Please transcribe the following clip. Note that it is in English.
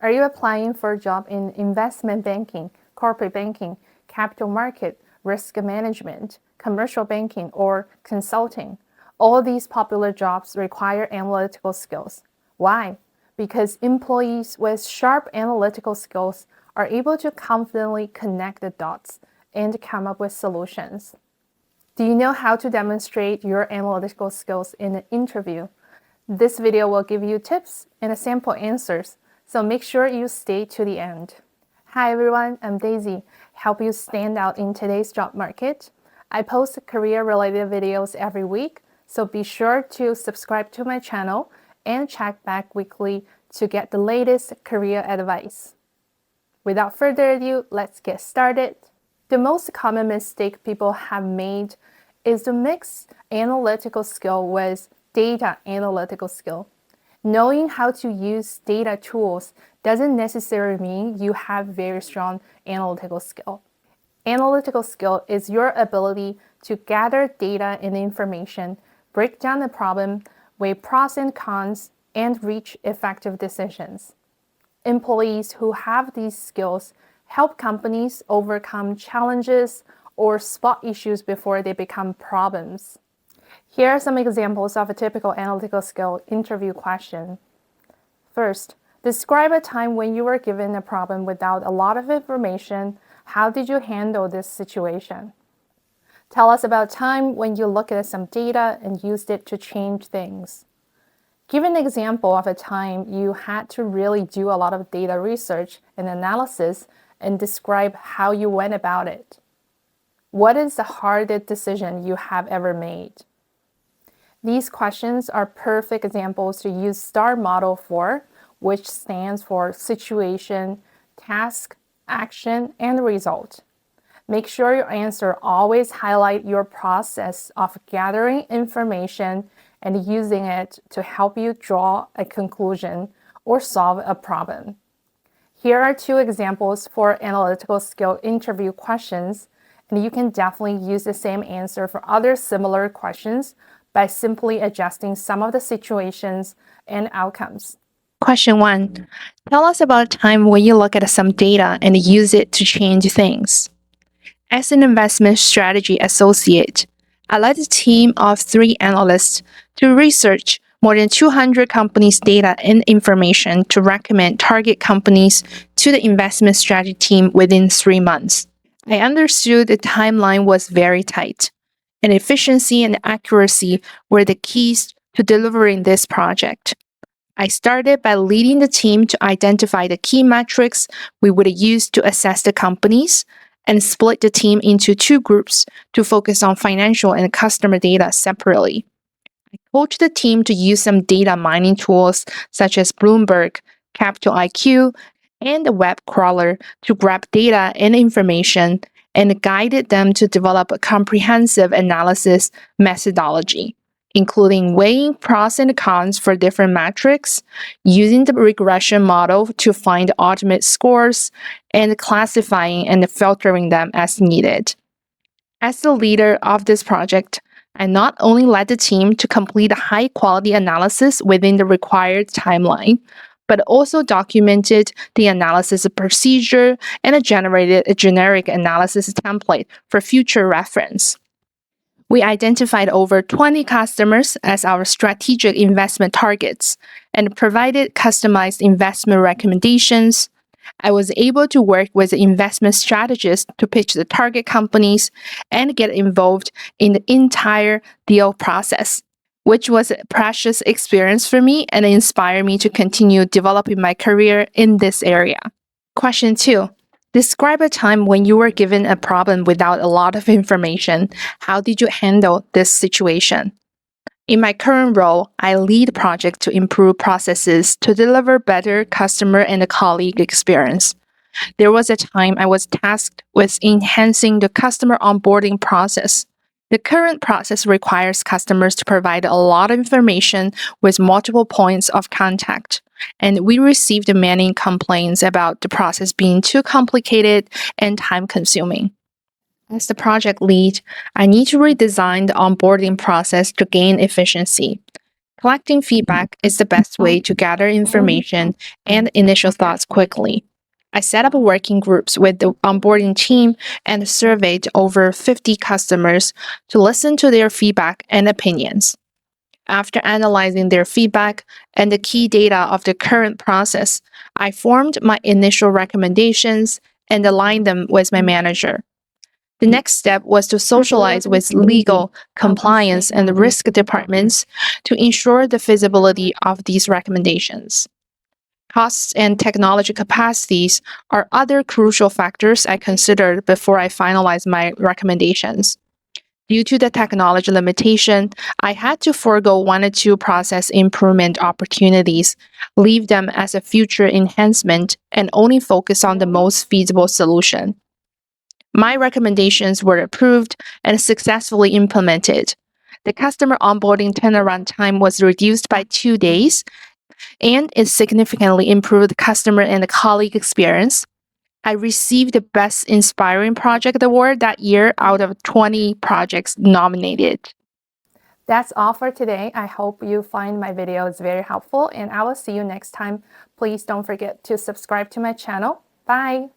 Are you applying for a job in investment banking, corporate banking, capital market, risk management, commercial banking, or consulting? All these popular jobs require analytical skills. Why? Because employees with sharp analytical skills are able to confidently connect the dots and come up with solutions. Do you know how to demonstrate your analytical skills in an interview? This video will give you tips and sample answers, so make sure you stay to the end. Hi everyone, I'm Daisy, help you stand out in today's job market. I post career-related videos every week, so be sure to subscribe to my channel and check back weekly to get the latest career advice. Without further ado, let's get started. The most common mistake people have made is to mix analytical skill with data analytical skill. Knowing how to use data tools doesn't necessarily mean you have very strong analytical skill. Analytical skill is your ability to gather data and information, break down the problem, weigh pros and cons, and reach effective decisions. Employees who have these skills help companies overcome challenges or spot issues before they become problems. Here are some examples of a typical analytical skill interview question. First, describe a time when you were given a problem without a lot of information. How did you handle this situation? Tell us about a time when you looked at some data and used it to change things. Give an example of a time you had to really do a lot of data research and analysis and describe how you went about it. What is the hardest decision you have ever made? These questions are perfect examples to use STAR model for, which stands for situation, task, action, and result. Make sure your answer always highlight your process of gathering information and using it to help you draw a conclusion or solve a problem. Here are two examples for analytical skill interview questions, and you can definitely use the same answer for other similar questions by simply adjusting some of the situations and outcomes. Question 1. Tell us about a time when you look at some data and use it to change things. As an investment strategy associate, I led a team of 3 analysts to research more than 200 companies' data and information to recommend target companies to the investment strategy team within 3 months. I understood the timeline was very tight, and efficiency and accuracy were the keys to delivering this project. I started by leading the team to identify the key metrics we would use to assess the companies, and split the team into 2 groups to focus on financial and customer data separately. I coached the team to use some data mining tools such as Bloomberg, Capital IQ, and the web crawler to grab data and information, and guided them to develop a comprehensive analysis methodology, including weighing pros and cons for different metrics, using the regression model to find ultimate scores, and classifying and filtering them as needed. As the leader of this project, I not only led the team to complete a high-quality analysis within the required timeline, but also documented the analysis procedure and generated a generic analysis template for future reference. We identified over 20 customers as our strategic investment targets and provided customized investment recommendations. I was able to work with the investment strategist to pitch the target companies and get involved in the entire deal process, which was a precious experience for me and inspired me to continue developing my career in this area. Question 2. Describe a time when you were given a problem without a lot of information. How did you handle this situation? In my current role, I lead projects to improve processes to deliver better customer and colleague experience. There was a time I was tasked with enhancing the customer onboarding process. The current process requires customers to provide a lot of information with multiple points of contact, and we received many complaints about the process being too complicated and time-consuming. As the project lead, I need to redesign the onboarding process to gain efficiency. Collecting feedback is the best way to gather information and initial thoughts quickly. I set up working groups with the onboarding team and surveyed over 50 customers to listen to their feedback and opinions. After analyzing their feedback and the key data of the current process, I formed my initial recommendations and aligned them with my manager. The next step was to socialize with legal, compliance, and risk departments to ensure the feasibility of these recommendations. Costs and technology capacities are other crucial factors I considered before I finalized my recommendations. Due to the technology limitation, I had to forego 1 or 2 process improvement opportunities, leave them as a future enhancement, and only focus on the most feasible solution. My recommendations were approved and successfully implemented. The customer onboarding turnaround time was reduced by 2 days, and it significantly improved the customer and colleague experience. I received the Best Inspiring Project Award that year out of 20 projects nominated. That's all for today. I hope you find my videos very helpful, and I will see you next time. Please don't forget to subscribe to my channel. Bye!